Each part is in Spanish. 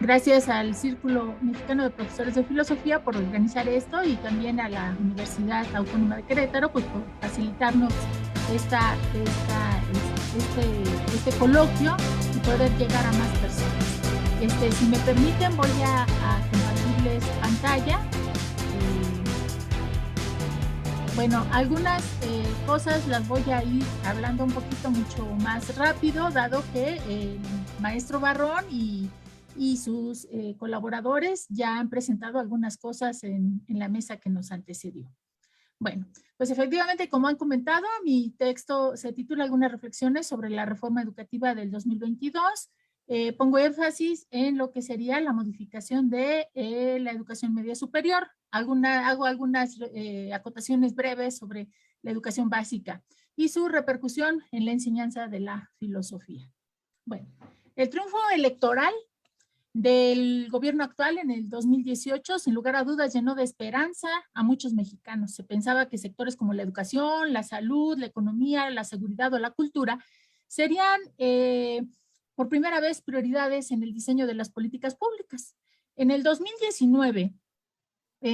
gracias al Círculo Mexicano de Profesores de Filosofía por organizar esto y también a la Universidad Autónoma de Querétaro, pues por facilitarnos este coloquio y poder llegar a más personas. Si me permiten, voy a compartirles pantalla. Bueno, algunas cosas las voy a ir hablando un poquito mucho más rápido, dado que el maestro Barrón y sus colaboradores ya han presentado algunas cosas en la mesa que nos antecedió. Bueno, pues efectivamente, como han comentado, mi texto se titula Algunas reflexiones sobre la reforma educativa del 2022. Pongo énfasis en lo que sería la modificación de la educación media superior. Hago algunas acotaciones breves sobre la educación básica y su repercusión en la enseñanza de la filosofía. Bueno, el triunfo electoral del gobierno actual en el 2018, sin lugar a dudas, llenó de esperanza a muchos mexicanos. Se pensaba que sectores como la educación, la salud, la economía, la seguridad o la cultura serían por primera vez prioridades en el diseño de las políticas públicas. En el 2019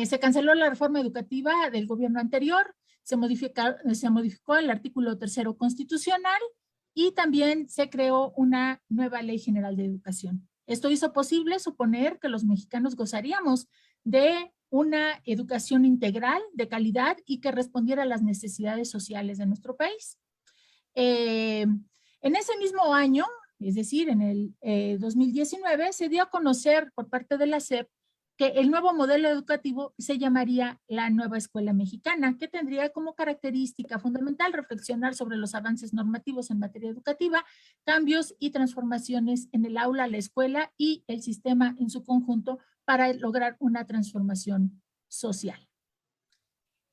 se canceló la reforma educativa del gobierno anterior, se modificó el artículo 3º constitucional y también se creó una nueva ley general de educación. Esto hizo posible suponer que los mexicanos gozaríamos de una educación integral, de calidad y que respondiera a las necesidades sociales de nuestro país. En ese mismo año, es decir, en el 2019, se dio a conocer por parte de la SEP que el nuevo modelo educativo se llamaría la Nueva Escuela Mexicana, que tendría como característica fundamental reflexionar sobre los avances normativos en materia educativa, cambios y transformaciones en el aula, la escuela y el sistema en su conjunto para lograr una transformación social.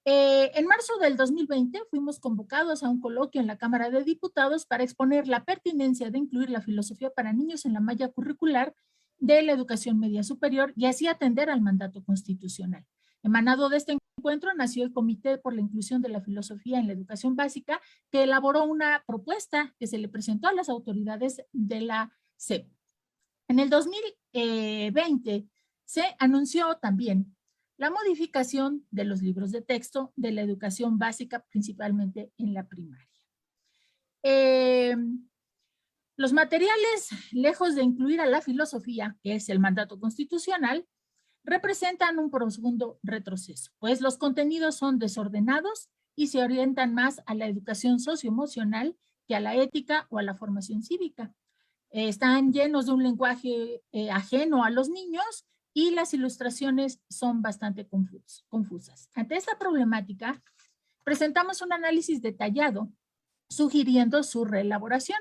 En marzo del 2020 fuimos convocados a un coloquio en la Cámara de Diputados para exponer la pertinencia de incluir la filosofía para niños en la malla curricular de la educación media superior y así atender al mandato constitucional. Emanado de este encuentro nació el Comité por la Inclusión de la Filosofía en la Educación Básica, que elaboró una propuesta que se le presentó a las autoridades de la SEP. En el 2020 se anunció también la modificación de los libros de texto de la educación básica, principalmente en la primaria. Los materiales, lejos de incluir a la filosofía, que es el mandato constitucional, representan un profundo retroceso, pues los contenidos son desordenados y se orientan más a la educación socioemocional que a la ética o a la formación cívica. Están llenos de un lenguaje ajeno a los niños y las ilustraciones son bastante confusas. Ante esta problemática, presentamos un análisis detallado sugiriendo su reelaboración.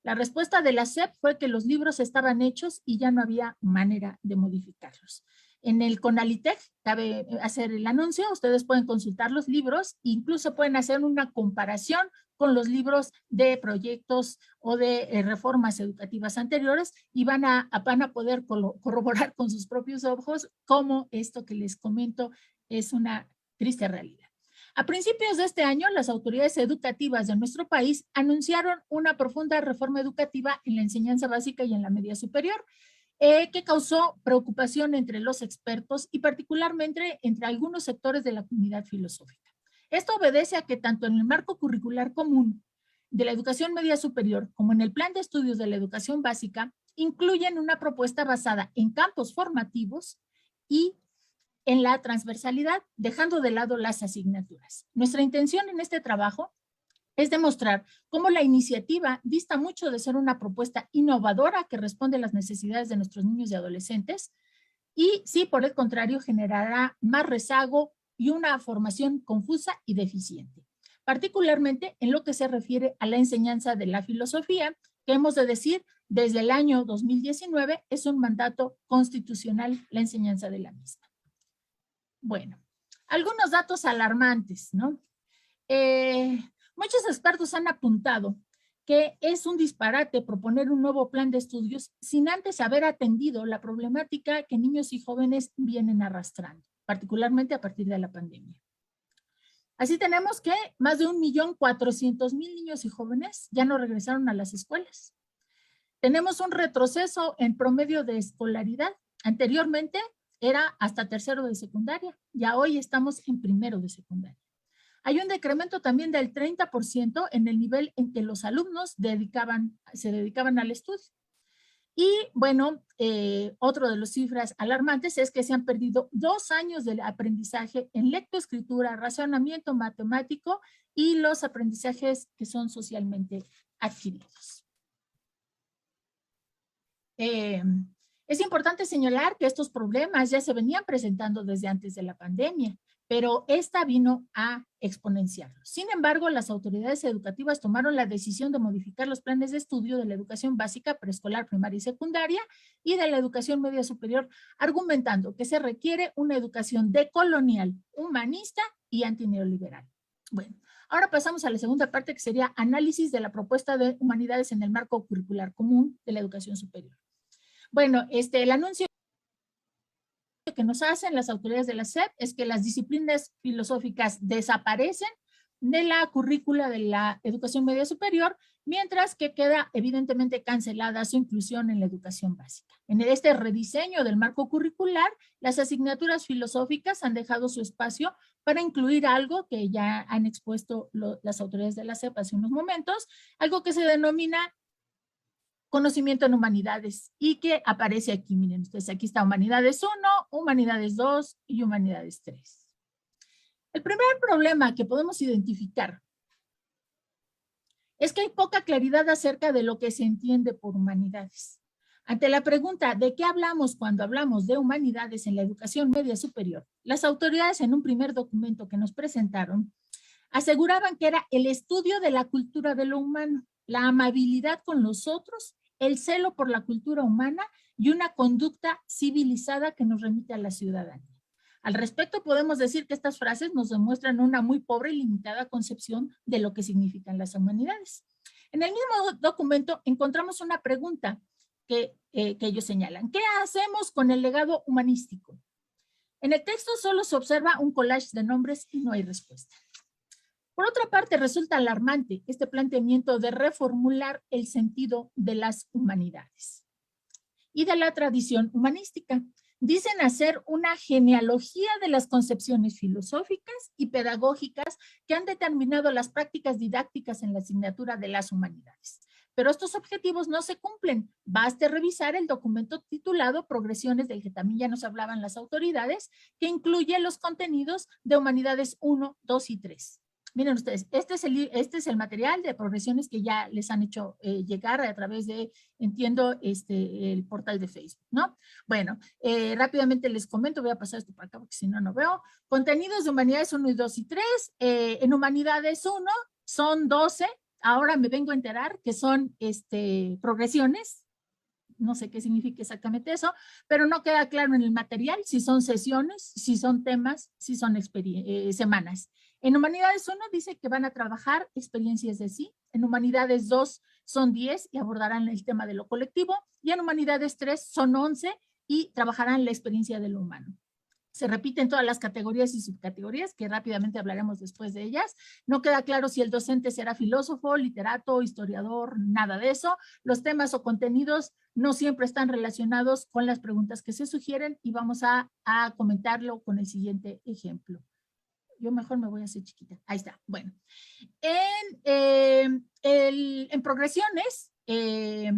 La respuesta de la SEP fue que los libros estaban hechos y ya no había manera de modificarlos. En el CONALITEC, cabe hacer el anuncio, ustedes pueden consultar los libros, incluso pueden hacer una comparación con los libros de proyectos o de reformas educativas anteriores y van a poder corroborar con sus propios ojos cómo esto que les comento es una triste realidad. A principios de este año, las autoridades educativas de nuestro país anunciaron una profunda reforma educativa en la enseñanza básica y en la media superior, que causó preocupación entre los expertos y particularmente entre algunos sectores de la comunidad filosófica. Esto obedece a que tanto en el marco curricular común de la educación media superior como en el plan de estudios de la educación básica incluyen una propuesta basada en campos formativos y en la transversalidad, dejando de lado las asignaturas. Nuestra intención en este trabajo es demostrar cómo la iniciativa dista mucho de ser una propuesta innovadora que responde a las necesidades de nuestros niños y adolescentes y sí, por el contrario, generará más rezago y una formación confusa y deficiente, particularmente en lo que se refiere a la enseñanza de la filosofía, que hemos de decir, desde el año 2019 es un mandato constitucional la enseñanza de la misma. Bueno, algunos datos alarmantes, ¿no? Muchos expertos han apuntado que es un disparate proponer un nuevo plan de estudios sin antes haber atendido la problemática que niños y jóvenes vienen arrastrando, particularmente a partir de la pandemia. Así tenemos que más de 1.400.000 niños y jóvenes ya no regresaron a las escuelas. Tenemos un retroceso en promedio de escolaridad. Anteriormente era hasta tercero de secundaria, ya hoy estamos en primero de secundaria. Hay un decremento también del 30% en el nivel en que los alumnos se dedicaban al estudio. Y bueno, otro de las cifras alarmantes es que se han perdido 2 años de aprendizaje en lectoescritura, razonamiento matemático y los aprendizajes que son socialmente adquiridos. Es importante señalar que estos problemas ya se venían presentando desde antes de la pandemia, pero esta vino a exponenciarlos. Sin embargo, las autoridades educativas tomaron la decisión de modificar los planes de estudio de la educación básica, preescolar, primaria y secundaria y de la educación media superior, argumentando que se requiere una educación decolonial, humanista y antineoliberal. Bueno, ahora pasamos a la segunda parte, que sería análisis de la propuesta de humanidades en el marco curricular común de la educación superior. Bueno, el anuncio que nos hacen las autoridades de la SEP es que las disciplinas filosóficas desaparecen de la currícula de la educación media superior, mientras que queda evidentemente cancelada su inclusión en la educación básica. En este rediseño del marco curricular, las asignaturas filosóficas han dejado su espacio para incluir algo que ya han expuesto las autoridades de la SEP hace unos momentos, algo que se denomina conocimiento en humanidades y que aparece aquí, miren ustedes, aquí está humanidades 1, humanidades 2 y humanidades 3. El primer problema que podemos identificar es que hay poca claridad acerca de lo que se entiende por humanidades. Ante la pregunta de qué hablamos cuando hablamos de humanidades en la educación media superior, las autoridades en un primer documento que nos presentaron aseguraban que era el estudio de la cultura de lo humano, la amabilidad con los otros, el celo por la cultura humana y una conducta civilizada que nos remite a la ciudadanía. Al respecto, podemos decir que estas frases nos demuestran una muy pobre y limitada concepción de lo que significan las humanidades. En el mismo documento encontramos una pregunta que ellos señalan. ¿Qué hacemos con el legado humanístico? En el texto solo se observa un collage de nombres y no hay respuesta. Por otra parte, resulta alarmante este planteamiento de reformular el sentido de las humanidades y de la tradición humanística. Dicen hacer una genealogía de las concepciones filosóficas y pedagógicas que han determinado las prácticas didácticas en la asignatura de las humanidades. Pero estos objetivos no se cumplen. Baste revisar el documento titulado Progresiones, del que también ya nos hablaban las autoridades, que incluye los contenidos de Humanidades 1, 2 y 3. Miren ustedes, este es el material de progresiones que ya les han hecho llegar a través de, entiendo, el portal de Facebook, ¿no? Bueno, rápidamente les comento, voy a pasar esto para acá porque si no, no veo. Contenidos de Humanidades 1, 2 y 3. En Humanidades 1 son 12, ahora me vengo a enterar que son progresiones. No sé qué significa exactamente eso, pero no queda claro en el material si son sesiones, si son temas, si son semanas. En Humanidades 1 dice que van a trabajar experiencias de sí, en Humanidades 2 son 10 y abordarán el tema de lo colectivo, y en Humanidades 3 son 11 y trabajarán la experiencia de lo humano. Se repiten todas las categorías y subcategorías, que rápidamente hablaremos después de ellas. No queda claro si el docente será filósofo, literato, historiador, nada de eso. Los temas o contenidos no siempre están relacionados con las preguntas que se sugieren y vamos a comentarlo con el siguiente ejemplo. Yo mejor me voy a hacer chiquita. Ahí está. Bueno, en progresiones, que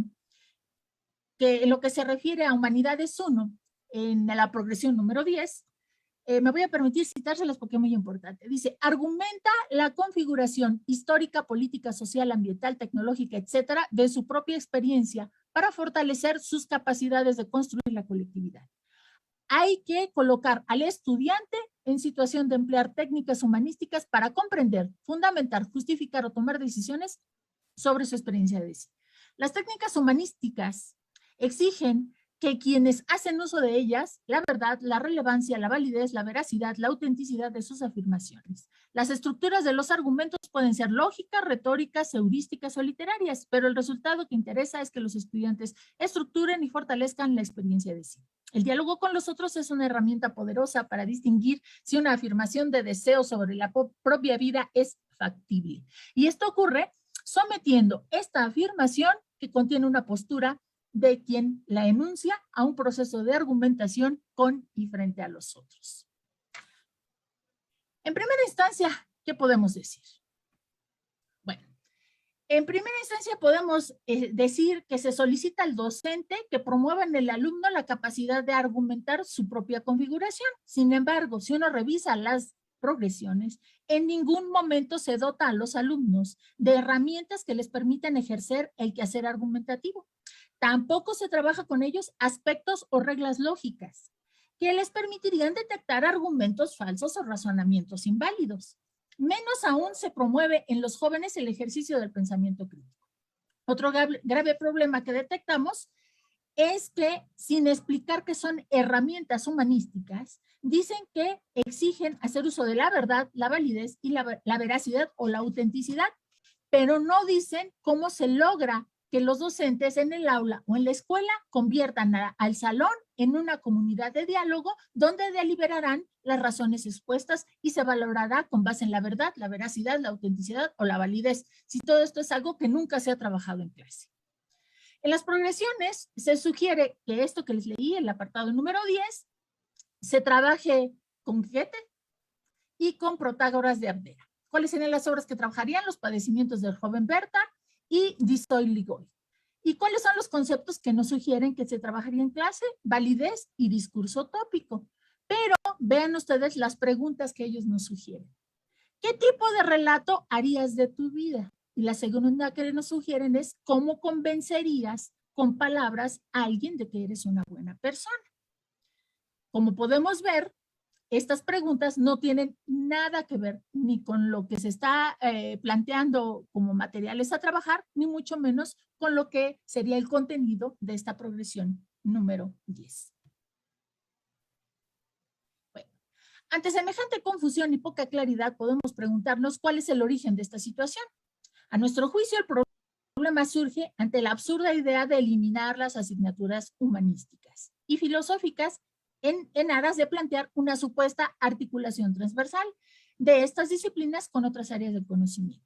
en lo que se refiere a Humanidades 1, en la progresión número 10, me voy a permitir citárselas porque es muy importante. Dice, argumenta la configuración histórica, política, social, ambiental, tecnológica, etcétera, de su propia experiencia para fortalecer sus capacidades de construir la colectividad. Hay que colocar al estudiante en situación de emplear técnicas humanísticas para comprender, fundamentar, justificar o tomar decisiones sobre su experiencia de sí. Las técnicas humanísticas exigen que quienes hacen uso de ellas, la verdad, la relevancia, la validez, la veracidad, la autenticidad de sus afirmaciones. Las estructuras de los argumentos pueden ser lógicas, retóricas, heurísticas o literarias, pero el resultado que interesa es que los estudiantes estructuren y fortalezcan la experiencia de sí. El diálogo con los otros es una herramienta poderosa para distinguir si una afirmación de deseo sobre la propia vida es factible. Y esto ocurre sometiendo esta afirmación que contiene una postura de quien la enuncia a un proceso de argumentación con y frente a los otros. En primera instancia, ¿qué podemos decir? Bueno, en primera instancia podemos decir que se solicita al docente que promueva en el alumno la capacidad de argumentar su propia configuración. Sin embargo, si uno revisa las progresiones, en ningún momento se dota a los alumnos de herramientas que les permitan ejercer el quehacer argumentativo. Tampoco se trabaja con ellos aspectos o reglas lógicas que les permitirían detectar argumentos falsos o razonamientos inválidos. Menos aún se promueve en los jóvenes el ejercicio del pensamiento crítico. Otro grave problema que detectamos es que, sin explicar que son herramientas humanísticas, dicen que exigen hacer uso de la verdad, la validez y la veracidad o la autenticidad, pero no dicen cómo se logra que los docentes en el aula o en la escuela conviertan al salón en una comunidad de diálogo donde deliberarán las razones expuestas y se valorará con base en la verdad, la veracidad, la autenticidad o la validez, si todo esto es algo que nunca se ha trabajado en clase. En las progresiones se sugiere que esto que les leí, el apartado número 10, se trabaje con Goethe y con Protágoras de Abdera. ¿Cuáles serían las obras que trabajarían? Los padecimientos del joven Berta y Distoy-Ligoy. ¿Y cuáles son los conceptos que nos sugieren que se trabajaría en clase? Validez y discurso tópico. Pero vean ustedes las preguntas que ellos nos sugieren. ¿Qué tipo de relato harías de tu vida? Y la segunda que nos sugieren es cómo convencerías con palabras a alguien de que eres una buena persona. Como podemos ver, estas preguntas no tienen nada que ver ni con lo que se está planteando como materiales a trabajar, ni mucho menos con lo que sería el contenido de esta progresión número 10. Bueno, ante semejante confusión y poca claridad, podemos preguntarnos cuál es el origen de esta situación. A nuestro juicio, el problema surge ante la absurda idea de eliminar las asignaturas humanísticas y filosóficas en aras de plantear una supuesta articulación transversal de estas disciplinas con otras áreas del conocimiento.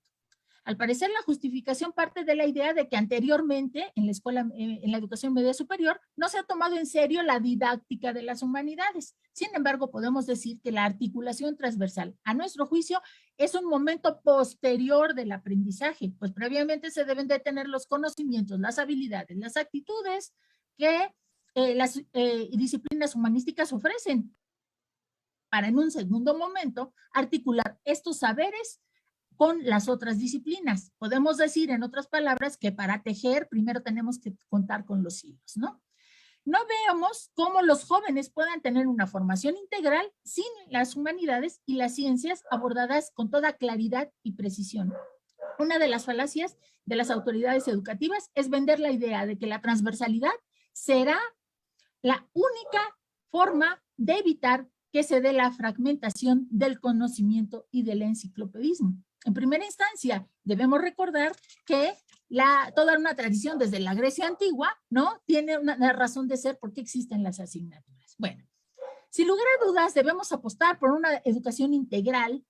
Al parecer, la justificación parte de la idea de que anteriormente en la escuela, en la educación media superior, no se ha tomado en serio la didáctica de las humanidades. Sin embargo, podemos decir que la articulación transversal, a nuestro juicio, es un momento posterior del aprendizaje, pues previamente se deben de tener los conocimientos, las habilidades, las actitudes que las disciplinas humanísticas ofrecen para en un segundo momento articular estos saberes con las otras disciplinas. Podemos decir, en otras palabras, que para tejer primero tenemos que contar con los hilos, ¿no? No veamos cómo los jóvenes puedan tener una formación integral sin las humanidades y las ciencias abordadas con toda claridad y precisión. Una de las falacias de las autoridades educativas es vender la idea de que la transversalidad será la única forma de evitar que se dé la fragmentación del conocimiento y del enciclopedismo. En primera instancia, debemos recordar que toda una tradición desde la Grecia antigua, ¿no? Tiene una razón de ser porque existen las asignaturas. Bueno, sin lugar a dudas, debemos apostar por una educación integral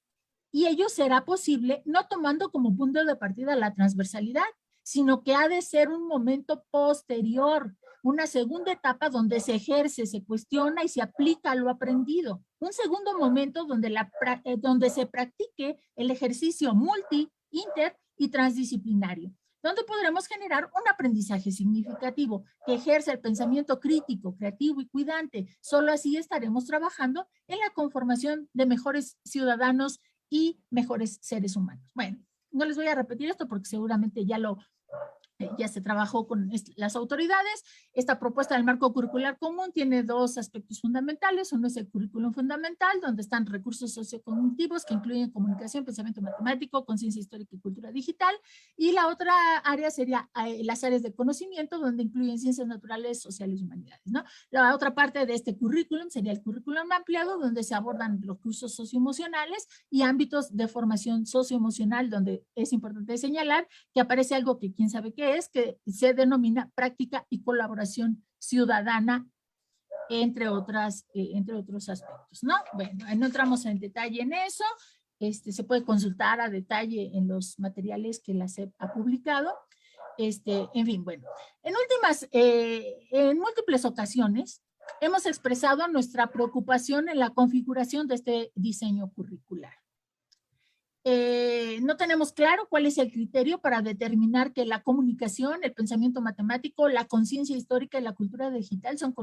y ello será posible no tomando como punto de partida la transversalidad, sino que ha de ser un momento posterior, una segunda etapa donde se ejerce, se cuestiona y se aplica lo aprendido. Un segundo momento donde se practique el ejercicio multi, inter y transdisciplinario, donde podremos generar un aprendizaje significativo que ejerce el pensamiento crítico, creativo y cuidante. Solo así estaremos trabajando en la conformación de mejores ciudadanos y mejores seres humanos. Bueno, no les voy a repetir esto porque seguramente ya se trabajó con las autoridades. Esta propuesta del marco curricular común tiene dos aspectos fundamentales. Uno es el currículum fundamental, donde están recursos sociocognitivos que incluyen comunicación, pensamiento matemático, conciencia histórica y cultura digital. Y la otra área sería las áreas de conocimiento, donde incluyen ciencias naturales, sociales y humanidades, ¿no? La otra parte de este currículum sería el currículum ampliado, donde se abordan los cursos socioemocionales y ámbitos de formación socioemocional, donde es importante señalar que aparece algo que quién sabe qué es, que se denomina práctica y colaboración ciudadana, entre otros aspectos, ¿no? Bueno, no entramos en detalle en eso. se puede consultar a detalle en los materiales que la SEP ha publicado. En fin, bueno, en múltiples ocasiones hemos expresado nuestra preocupación en la configuración de este diseño curricular. No tenemos claro cuál es el criterio para determinar que la comunicación, el pensamiento matemático, la conciencia histórica y la cultura digital son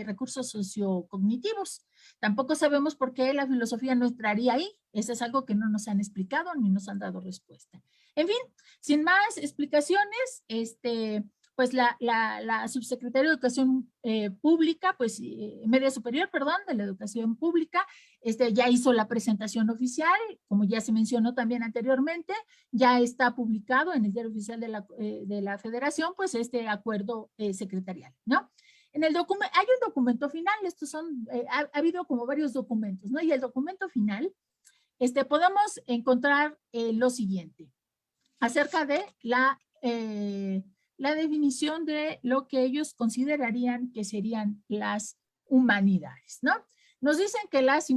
recursos sociocognitivos. Tampoco sabemos por qué la filosofía no entraría ahí. Eso es algo que no nos han explicado ni nos han dado respuesta. En fin, sin más explicaciones, pues la subsecretaria de Educación Pública, pues media superior, perdón, de la Educación Pública, ya hizo la presentación oficial, como ya se mencionó también anteriormente, ya está publicado en el Diario Oficial de la Federación, pues este acuerdo secretarial, ¿no? En el documento, hay un documento final, estos son, ha habido como varios documentos, ¿no? Y el documento final, podemos encontrar lo siguiente, acerca de la definición de lo que ellos considerarían que serían las humanidades, ¿no? Nos dicen que las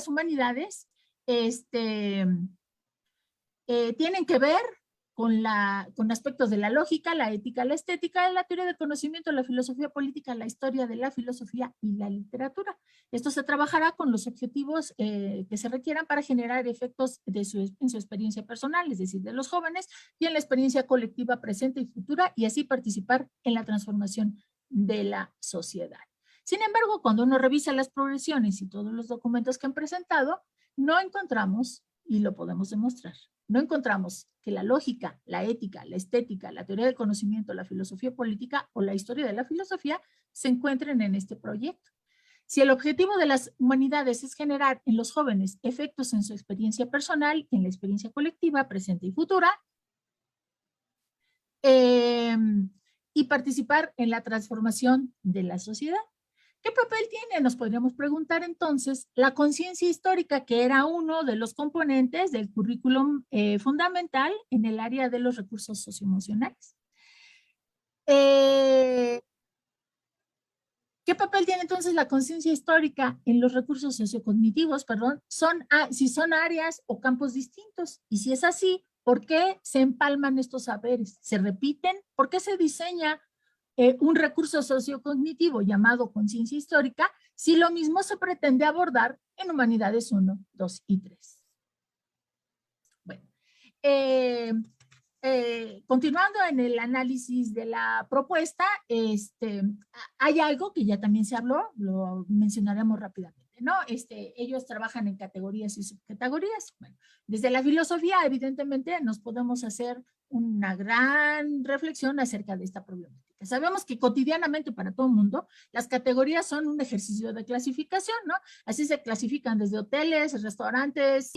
humanidades tienen que ver con aspectos de la lógica, la ética, la estética, la teoría del conocimiento, la filosofía política, la historia de la filosofía y la literatura. Esto se trabajará con los objetivos que se requieran para generar efectos en su experiencia personal, es decir, de los jóvenes, y en la experiencia colectiva presente y futura, y así participar en la transformación de la sociedad. Sin embargo, cuando uno revisa las progresiones y todos los documentos que han presentado, no encontramos, y lo podemos demostrar, no encontramos que la lógica, la ética, la estética, la teoría del conocimiento, la filosofía política o la historia de la filosofía se encuentren en este proyecto. Si el objetivo de las humanidades es generar en los jóvenes efectos en su experiencia personal, en la experiencia colectiva, presente y futura, y participar en la transformación de la sociedad. ¿Qué papel tiene? Nos podríamos preguntar entonces la conciencia histórica, que era uno de los componentes del currículum fundamental en el área de los recursos socioemocionales. ¿Qué papel tiene entonces la conciencia histórica en los recursos sociocognitivos? Perdón, si son áreas o campos distintos. Y si es así, ¿por qué se empalman estos saberes? ¿Se repiten? ¿Por qué se diseña un recurso sociocognitivo llamado conciencia histórica si lo mismo se pretende abordar en humanidades 1, 2 y 3? Bueno, continuando en el análisis de la propuesta, hay algo que ya también se habló, lo mencionaremos rápidamente, ¿no? Ellos trabajan en categorías y subcategorías. Bueno, desde la filosofía, evidentemente, nos podemos hacer una gran reflexión acerca de esta problemática. Sabemos que cotidianamente para todo el mundo las categorías son un ejercicio de clasificación, ¿no? Así se clasifican desde hoteles, restaurantes,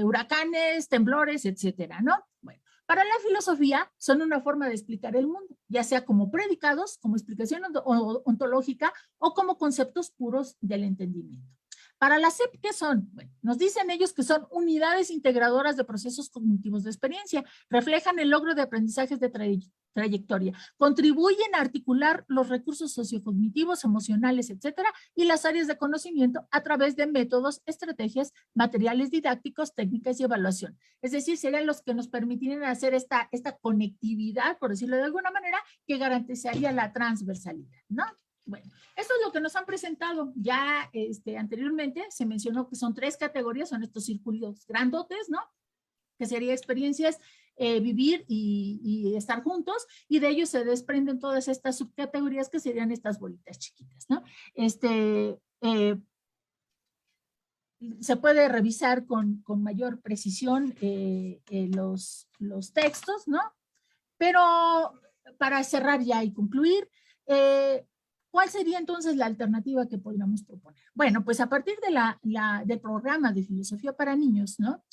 huracanes, temblores, etcétera, ¿no? Bueno, para la filosofía son una forma de explicar el mundo, ya sea como predicados, como explicación ontológica o como conceptos puros del entendimiento. Para la SEP, ¿qué son? Bueno, nos dicen ellos que son unidades integradoras de procesos cognitivos de experiencia, reflejan el logro de aprendizajes de trayectoria, contribuyen a articular los recursos sociocognitivos, emocionales, etcétera, y las áreas de conocimiento a través de métodos, estrategias, materiales didácticos, técnicas y evaluación. Es decir, serían los que nos permitirían hacer esta conectividad, por decirlo de alguna manera, que garantizaría la transversalidad, ¿no? Bueno, esto es lo que nos han presentado. Ya anteriormente se mencionó que son 3 categorías, son estos círculos grandotes, ¿no? Que sería experiencias, vivir y estar juntos, y de ellos se desprenden todas estas subcategorías que serían estas bolitas chiquitas, ¿no? Se puede revisar con mayor precisión los textos, ¿no? Pero para cerrar ya y concluir, ¿cuál sería entonces la alternativa que podríamos proponer? Bueno, pues a partir del programa de filosofía para niños, ¿no?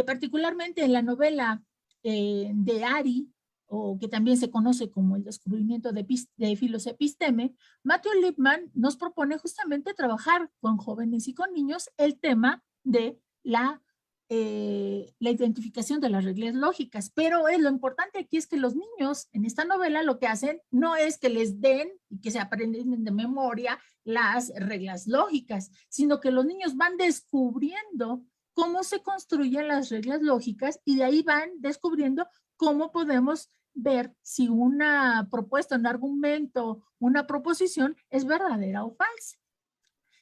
Particularmente en la novela de Ari, o que también se conoce como el descubrimiento de Philos Episteme, Matthew Lipman nos propone justamente trabajar con jóvenes y con niños el tema de la la identificación de las reglas lógicas, pero lo importante aquí es que los niños en esta novela lo que hacen no es que les den y que se aprenden de memoria las reglas lógicas, sino que los niños van descubriendo cómo se construyen las reglas lógicas y de ahí van descubriendo cómo podemos ver si una propuesta, un argumento, una proposición es verdadera o falsa.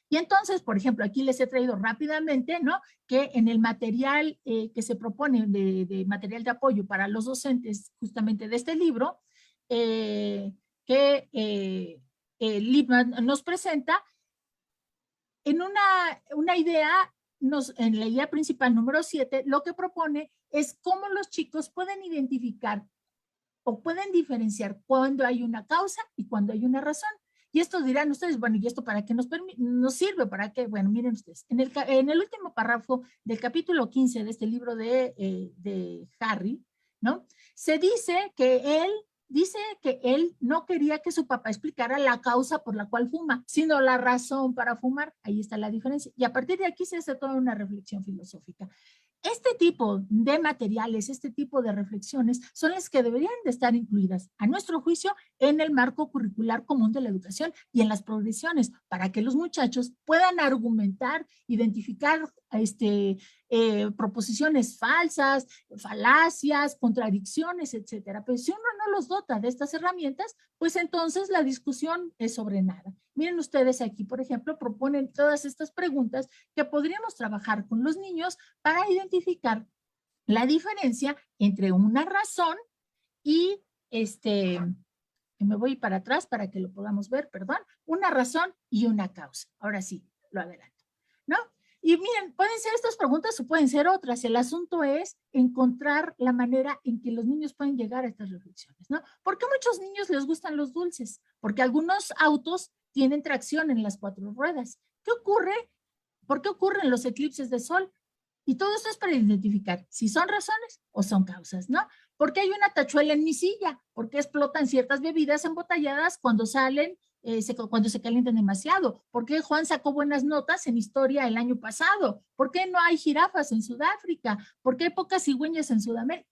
Y entonces, por ejemplo, aquí les he traído rápidamente, ¿no? Que en el material que se propone de material de apoyo para los docentes justamente de este libro, que Lippmann nos presenta, en una idea, en la idea principal número 7, lo que propone es cómo los chicos pueden identificar o pueden diferenciar cuando hay una causa y cuando hay una razón. Y esto dirán ustedes, bueno, ¿y esto para qué nos sirve? ¿Para qué? Bueno, miren ustedes, en el último párrafo del capítulo 15 de este libro de Harry, ¿no? Se dice que él no quería que su papá explicara la causa por la cual fuma, sino la razón para fumar. Ahí está la diferencia. Y a partir de aquí se hace toda una reflexión filosófica. Este tipo de materiales, este tipo de reflexiones son las que deberían de estar incluidas, a nuestro juicio, en el marco curricular común de la educación y en las progresiones, para que los muchachos puedan argumentar, identificar proposiciones falsas, falacias, contradicciones, etcétera. Pero si uno no los dota de estas herramientas, pues entonces la discusión es sobre nada. Miren ustedes aquí, por ejemplo, proponen todas estas preguntas que podríamos trabajar con los niños para identificar la diferencia entre una razón y me voy para atrás para que lo podamos ver, perdón, una razón y una causa. Ahora sí, lo adelanto, ¿no? Y miren, pueden ser estas preguntas o pueden ser otras. El asunto es encontrar la manera en que los niños pueden llegar a estas reflexiones, ¿no? ¿Por qué a muchos niños les gustan los dulces? Porque algunos autos tienen tracción en las 4 ruedas. ¿Qué ocurre? ¿Por qué ocurren los eclipses de sol? Y todo esto es para identificar si son razones o son causas, ¿no? ¿Por qué hay una tachuela en mi silla? ¿Por qué explotan ciertas bebidas embotelladas cuando salen, cuando se calientan demasiado? ¿Por qué Juan sacó buenas notas en historia el año pasado? ¿Por qué no hay jirafas en Sudáfrica? ¿Por qué hay pocas cigüeñas en Sudamérica?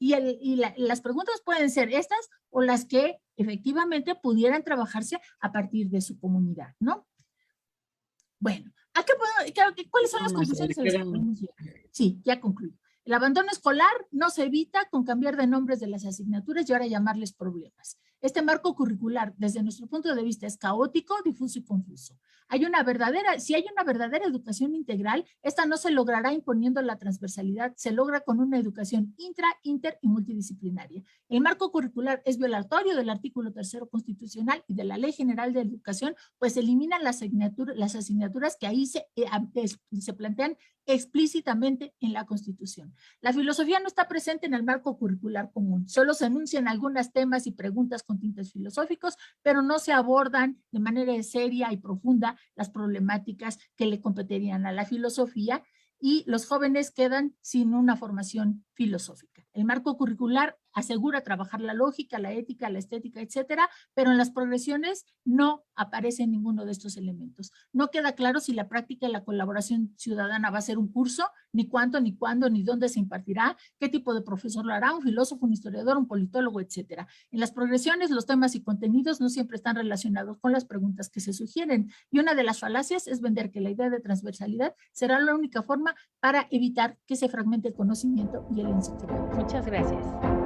Las preguntas pueden ser estas o las que efectivamente pudieran trabajarse a partir de su comunidad, ¿no? Bueno, ¿cuáles son las conclusiones a las que podemos llegar? Sí, ya concluyo. El abandono escolar no se evita con cambiar de nombres de las asignaturas y ahora llamarles problemas. Este marco curricular, desde nuestro punto de vista, es caótico, difuso y confuso. Si hay una verdadera educación integral, esta no se logrará imponiendo la transversalidad, se logra con una educación intra, inter y multidisciplinaria. El marco curricular es violatorio del artículo 3 constitucional y de la Ley General de Educación, pues eliminan las asignaturas que ahí se plantean explícitamente en la Constitución. La filosofía no está presente en el marco curricular común, solo se enuncian algunos temas y preguntas con tintes filosóficos, pero no se abordan de manera seria y profunda las problemáticas que le competirían a la filosofía y los jóvenes quedan sin una formación filosófica. El marco curricular asegura trabajar la lógica, la ética, la estética, etcétera, pero en las progresiones no aparece ninguno de estos elementos. No queda claro si la práctica de la colaboración ciudadana va a ser un curso, ni cuánto, ni cuándo, ni dónde se impartirá, qué tipo de profesor lo hará, un filósofo, un historiador, un politólogo, etcétera. En las progresiones, los temas y contenidos no siempre están relacionados con las preguntas que se sugieren. Y una de las falacias es vender que la idea de transversalidad será la única forma para evitar que se fragmente el conocimiento y el enciclopedia. Muchas gracias.